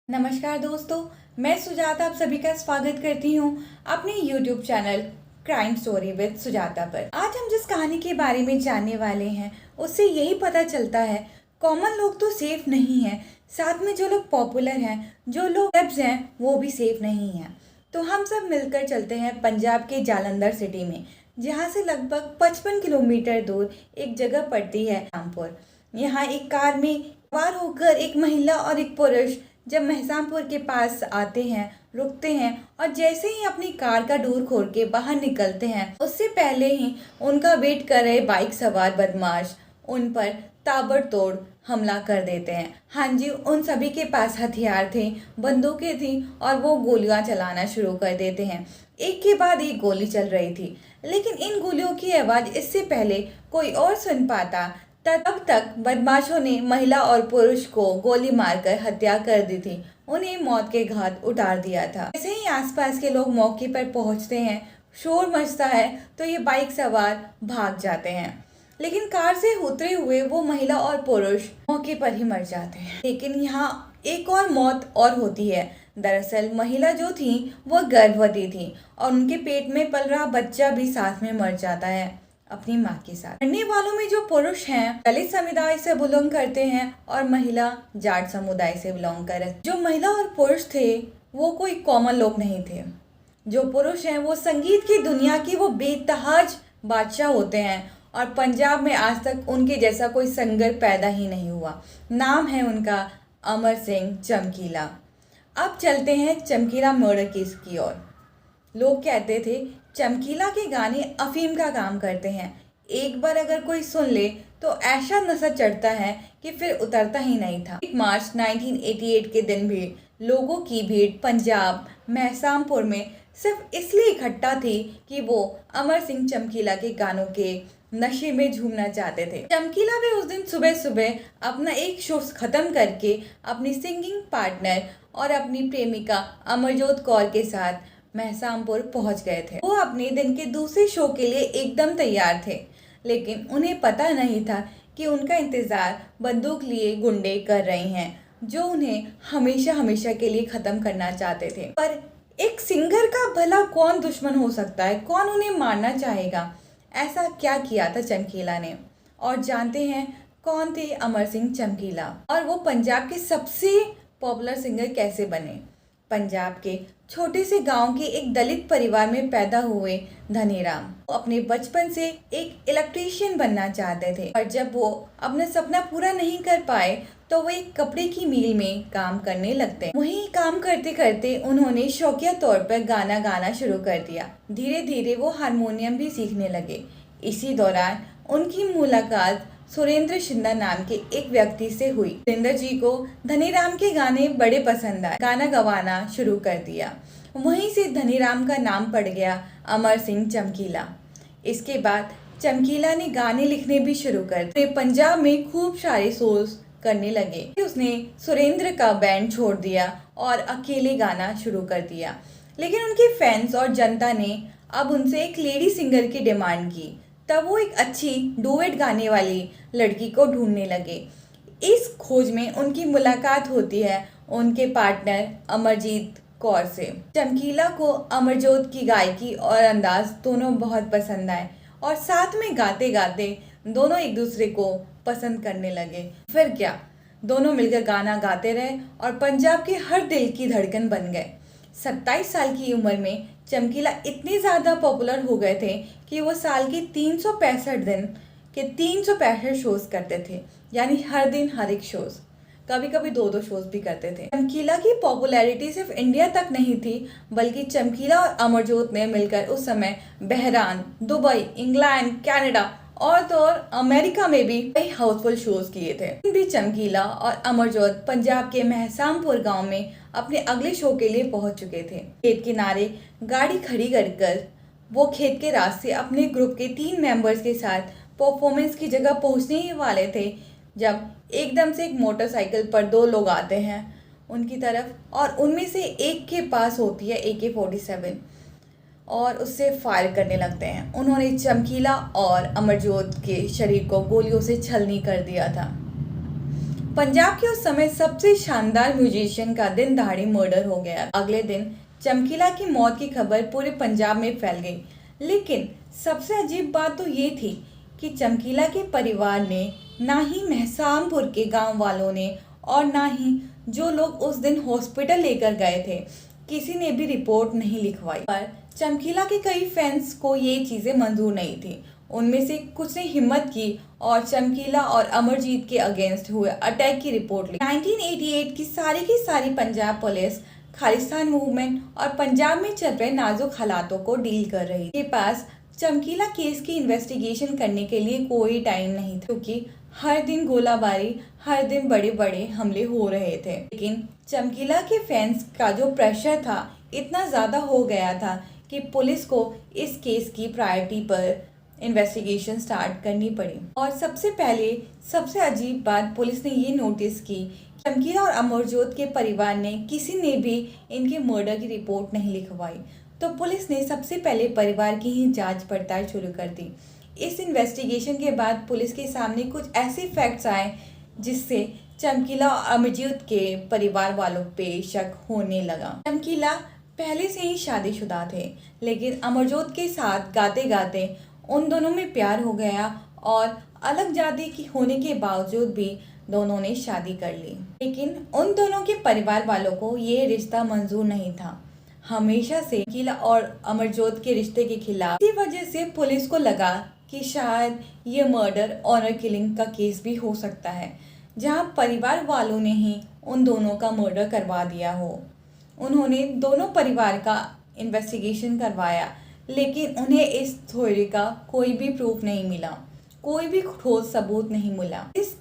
नमस्कार दोस्तों, मैं सुजाता आप सभी का स्वागत करती हूँ अपने YouTube channel crime story with Sujata पर। आज हम जिस कहानी के बारे में जानने वाले हैं उससे यही पता चलता है कॉमन लोग तो सेफ नहीं हैं, साथ में जो लोग पॉपुलर हैं, जो लोग सेलेब्स हैं, वो भी सेफ नहीं हैं। तो हम सब मिलकर चलते हैं पंजाब के जालंधर सिटी में, जहाँ से लगभग 55 किलोमीटर दूर एक जगह पड़ती है रामपुर। यहाँ एक कार में सवार होकर एक महिला और एक पुरुष जब महसामपुर के पास आते हैं, रुकते हैं और जैसे ही अपनी कार का डोर खोल के बाहर निकलते हैं, उससे पहले ही उनका वेट कर रहे बाइक सवार बदमाश उन पर ताबड़तोड़ हमला कर देते हैं। हाँ जी, उन सभी के पास हथियार थे, बंदूकें थी और वो गोलियां चलाना शुरू कर देते हैं। एक के बाद एक गोली चल रही थी, लेकिन इन गोलियों की आवाज़ इससे पहले कोई और सुन पाता तब तक बदमाशों ने महिला और पुरुष को गोली मारकर हत्या कर दी थी, उन्हें मौत के घाट उतार दिया था। जैसे ही आसपास के लोग मौके पर पहुंचते हैं, शोर मचता है तो ये बाइक सवार भाग जाते हैं, लेकिन कार से उतरे हुए वो महिला और पुरुष मौके पर ही मर जाते हैं। लेकिन यहाँ एक और मौत और होती है। दरअसल महिला जो थी वो गर्भवती थी और उनके पेट में पल रहा बच्चा भी साथ में मर जाता है अपनी माँ के साथ। मरने वालों में जो पुरुष हैं दलित समुदाय से बिलोंग करते हैं और महिला जाट समुदाय से बिलोंग कर। जो महिला और पुरुष थे वो कोई कॉमन लोग नहीं थे। जो पुरुष हैं वो संगीत की दुनिया की वो बेतहाज बादशाह होते हैं और पंजाब में आज तक उनके जैसा कोई सिंगर पैदा ही नहीं हुआ। नाम है उनका अमर सिंह चमकीला। अब चलते हैं चमकीला मर्डर केस की ओर। लोग कहते थे चमकीला के गाने अफीम का काम करते हैं, एक बार अगर कोई सुन ले तो ऐसा नशा चढ़ता है कि फिर उतरता ही नहीं था। 1 मार्च 1988 के दिन भी लोगों की भीड़ पंजाब महसामपुर में सिर्फ इसलिए इकट्ठा थी कि वो अमर सिंह चमकीला के गानों के नशे में झूमना चाहते थे। चमकीला भी उस दिन सुबह सुबह अपना एक शो खत्म करके अपनी सिंगिंग पार्टनर और अपनी प्रेमिका अमरजोत कौर के साथ महसामपुर पहुंच गए थे। वो अपने दिन के दूसरे शो के लिए एकदम तैयार थे, लेकिन उन्हें पता नहीं था कि उनका इंतजार बंदूक लिए गुंडे कर रहे हैं, जो उन्हें हमेशा हमेशा के लिए खत्म करना चाहते थे। पर एक सिंगर का भला कौन दुश्मन हो सकता है, कौन उन्हें मारना चाहेगा? ऐसा क्या किया था चमकीला ने? और जानते हैं कौन थे अमर सिंह चमकीला और वो पंजाब के सबसे पॉपुलर सिंगर कैसे बने? पंजाब के छोटे से गांव के एक दलित परिवार में पैदा हुए धनीराम अपने बचपन से एक इलेक्ट्रीशियन बनना चाहते थे, और जब वो अपना सपना पूरा नहीं कर पाए तो वो एक कपड़े की मिल में काम करने लगते। वहीं काम करते करते उन्होंने शौकिया तौर पर गाना गाना शुरू कर दिया। धीरे धीरे वो हारमोनियम भी सीखने लगे। इसी दौरान उनकी मुलाकात सुरेंद्र शिंदा नाम के एक व्यक्ति से हुई। सुरेंद्र जी को धनीराम के गाने बड़े पसंद आए, गाना गवाना शुरू कर दिया। वहीं से धनीराम का नाम पड़ गया अमर सिंह चमकीला। इसके बाद चमकीला ने गाने लिखने भी शुरू कर दिए। पंजाब में खूब सारे शोज करने लगे। उसने सुरेंद्र का बैंड छोड़ दिया और अकेले गाना शुरू कर दिया, लेकिन उनके फैंस और जनता ने अब उनसे एक लेडी सिंगर की डिमांड की। तब वो एक अच्छी डुएट गाने वाली लड़की को ढूंढने लगे। इस खोज में उनकी मुलाकात होती है उनके पार्टनर अमरजीत कौर से। चमकीला को अमरजोत की गायकी और अंदाज दोनों बहुत पसंद आए और साथ में गाते गाते दोनों एक दूसरे को पसंद करने लगे। फिर क्या, दोनों मिलकर गाना गाते रहे और पंजाब के हर दिल की धड़कन बन गए। 27 साल की उम्र में चमकीला इतने ज़्यादा पॉपुलर हो गए थे कि वो साल के 365 दिन के 365 शोज करते थे, यानी हर दिन हर एक शोज, कभी कभी दो दो शोज भी करते थे। चमकीला की पॉपुलैरिटी सिर्फ इंडिया तक नहीं थी, बल्कि चमकीला और अमरजोत ने मिलकर उस समय बहरान, दुबई, इंग्लैंड, कनाडा और तो और अमेरिका में भी कई हाउसफुल शोज किए थे। भी चमकीला और अमरजोत पंजाब के महसामपुर गांव में अपने अगले शो के लिए पहुंच चुके थे। खेत किनारे गाड़ी खड़ी कर वो खेत के रास्ते अपने ग्रुप के 3 मेंबर्स के साथ परफॉर्मेंस की जगह पहुंचने ही वाले थे, जब एकदम से एक मोटरसाइकिल पर 2 लोग आते हैं उनकी तरफ, और उनमें से एक के पास होती है AK-47 और उससे फायर करने लगते हैं। उन्होंने चमकीला और अमरजोत के शरीर को गोलियों से छलनी कर दिया था। पंजाब के उस समय सबसे शानदार म्यूजिशियन का दिन दहाड़े मर्डर हो गया। अगले दिन चमकीला की मौत की खबर पूरे पंजाब में फैल गई। लेकिन सबसे अजीब बात तो ये थी कि चमकीला के परिवार ने, ना ही महसामपुर के गांव वालों ने और ना ही जो लोग उस दिन हॉस्पिटल लेकर गए थे, किसी ने भी रिपोर्ट नहीं लिखवाई। पर चमकीला के कई फैंस को ये चीजें मंजूर नहीं थी। उनमें से कुछ ने हिम्मत की और चमकीला और अमरजीत के अगेंस्ट हुए अटैक की रिपोर्ट ली। 1988 की सारी पंजाब पुलिस खालिस्तान मूवमेंट और पंजाब में चल रहे नाजुक हालातों को डील कर रही थी। के पास चमकीला केस की इन्वेस्टिगेशन करने के लिए कोई टाइम नहीं था, क्योंकि हर दिन गोलाबारी, हर दिन बड़े बड़े हमले हो रहे थे। लेकिन चमकीला के फैंस का जो प्रेशर था इतना ज़्यादा हो गया था कि पुलिस को इस केस की प्रायोरिटी पर इन्वेस्टिगेशन स्टार्ट करनी पड़ी। और सबसे पहले सबसे अजीब बात पुलिस ने ये नोटिस की, चमकीला और अमरजोत के परिवार ने किसी ने भी इनके मर्डर की रिपोर्ट नहीं लिखवाई। तो पुलिस ने सबसे पहले परिवार की ही जांच पड़ताल शुरू कर दी। इस इन्वेस्टिगेशन के बाद पुलिस के सामने कुछ ऐसे फैक्ट्स आए जिससे चमकीला और अमरजीत के परिवार वालों पे शक होने लगा। चमकीला पहले से ही शादीशुदा थे, लेकिन अमरजोत के साथ गाते गाते उन दोनों में प्यार हो गया और अलग जाति की होने के बावजूद भी दोनों ने शादी कर ली। लेकिन उन दोनों के परिवार वालों को ये रिश्ता मंजूर नहीं था। हमेशा से चमकीला और अमरजोत के रिश्ते के खिलाफ। इसी वजह से पुलिस को लगा कि शायद ये मर्डर ऑनर किलिंग का केस भी हो सकता है, जहां परिवार वालों ने ही उन दोनों का मर्डर करवा दिया हो। उन्होंने दोनों परिवार का इन्वेस्टिगेशन करवाया, लेकिन उन्हें इस थ्योरी का कोई भी प्रूफ नहीं मिला, कोई भी ठोस सबूत नहीं मिला। इस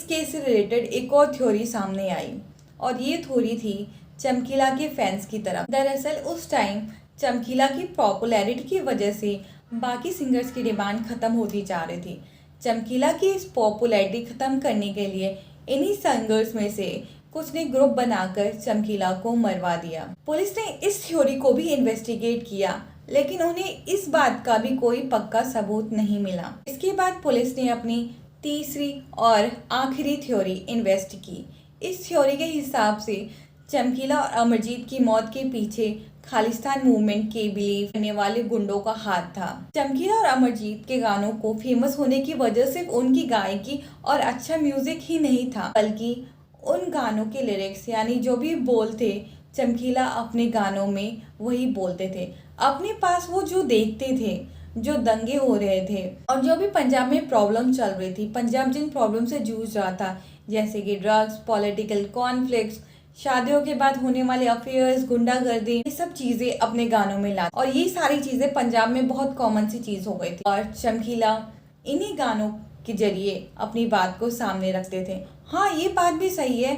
केस से रिलेटेड एक और थ्योरी सामने आई और ये थ्योरी थी चमकीला के फैंस की तरफ। दरअसल उस टाइम चमकीला की पॉपुलैरिटी की वजह से बाकी सिंगर्स की डिमांड खत्म होती जा रही थी। चमकीला की इस पॉपुलैरिटी खत्म करने के लिए इन्हीं सिंगर्स में से कुछ ने ग्रुप बनाकर चमकीला को मरवा दिया। पुलिस ने इस थ्योरी को भी इन्वेस्टिगेट किया, लेकिन उन्हें इस बात का भी कोई पक्का सबूत नहीं मिला। इसके बाद पुलिस ने अपनी तीसरी और आखिरी थ्योरी इन्वेस्ट की। इस थ्योरी के हिसाब से चमकीला और अमरजीत की मौत के पीछे खालिस्तान मूवमेंट के बिलीव करने वाले गुंडों का हाथ था। चमकीला और अमरजीत के गानों को फेमस होने की वजह सिर्फ उनकी गायकी और अच्छा म्यूजिक ही नहीं था, बल्कि उन गानों के लिरिक्स यानी जो भी बोल थे, चमकीला अपने गानों में वही बोलते थे। अपने पास वो जो देखते थे, जो दंगे हो रहे थे और जो भी पंजाब में प्रॉब्लम चल रही थी, पंजाब जिन प्रॉब्लम से जूझ रहा था, जैसे कि ड्रग्स, पॉलिटिकल कॉन्फ्लिक्ट्स, शादियों के बाद होने वाले अफेयर्स, गुंडागर्दी, ये सब चीजें अपने गानों में ला, और ये सारी चीजें पंजाब में बहुत कॉमन सी चीज हो गई थी। और चमकीला इन्हीं गानों के जरिए अपनी बात को सामने रखते थे। हाँ, ये बात भी सही है,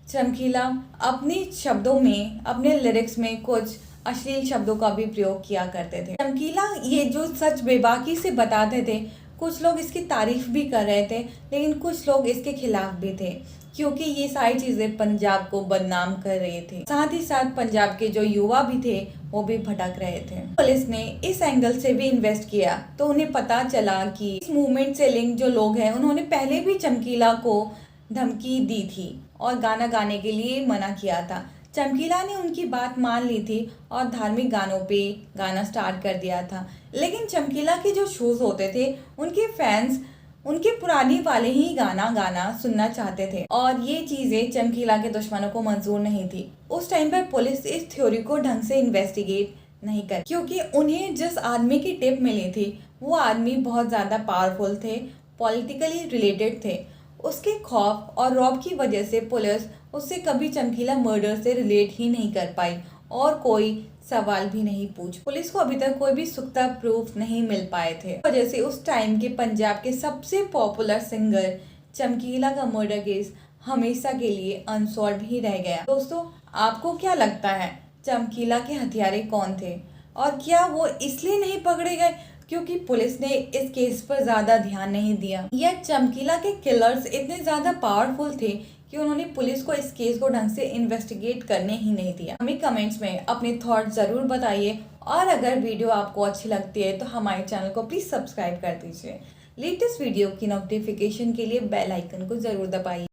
चमकीला अपने शब्दों में, अपने लिरिक्स में कुछ अश्लील शब्दों का भी प्रयोग किया करते थे। चमकीला ये जो सच बेबाकी से बताते थे, कुछ लोग इसकी तारीफ भी कर रहे थे, लेकिन कुछ लोग इसके खिलाफ भी थे, क्योंकि ये सारी चीजें पंजाब को बदनाम कर रहे थे। साथ ही साथ पंजाब के जो युवा भी थे वो भी भटक रहे थे। पुलिस ने इस एंगल से भी इन्वेस्ट किया तो उन्हें पता चला कि इस मूवमेंट से लिंक जो लोग हैं, उन्होंने पहले भी चमकीला को धमकी दी थी और गाना गाने के लिए मना किया था। चमकीला ने उनकी बात मान ली थी और धार्मिक गानों पे गाना स्टार्ट कर दिया था। लेकिन चमकीला के जो शोज होते थे, उनके फैंस उनके पुराने वाले ही गाना सुनना चाहते थे और ये चीजें चमकीला के दुश्मनों को मंजूर नहीं थी। उस टाइम पर पुलिस इस थ्योरी को ढंग से इन्वेस्टिगेट नहीं कर, क्योंकि उन्हें जिस आदमी की टिप मिली थी वो आदमी बहुत ज्यादा पावरफुल थे, पॉलिटिकली रिलेटेड थे। उसके खौफ और रौब की वजह से पुलिस उससे कभी चमकीला मर्डर से रिलेट ही नहीं कर पाई और कोई सवाल भी नहीं पूछ। पुलिस को अभी तक कोई भी सुख्ता प्रूफ नहीं मिल पाए थे। वजह से उस टाइम के पंजाब के सबसे पॉपुलर सिंगर चमकीला का मर्डर केस हमेशा के लिए अनसॉल्व ही रह गया। दोस्तों, आपको क्या लगता है चमकीला के हत्यारे कौन थे और क्या वो इसलिए नहीं पकड़े गए क्योंकि पुलिस ने इस केस पर ज्यादा ध्यान नहीं दिया, या चमकीला के किलर्स इतने ज्यादा पावरफुल थे कि उन्होंने पुलिस को इस केस को ढंग से इन्वेस्टिगेट करने ही नहीं दिया? हमें कमेंट्स में अपने थॉट जरूर बताइए और अगर वीडियो आपको अच्छी लगती है तो हमारे चैनल को प्लीज सब्सक्राइब कर दीजिए। लेटेस्ट वीडियो की नोटिफिकेशन के लिए बेल आइकन को जरूर दबाइए।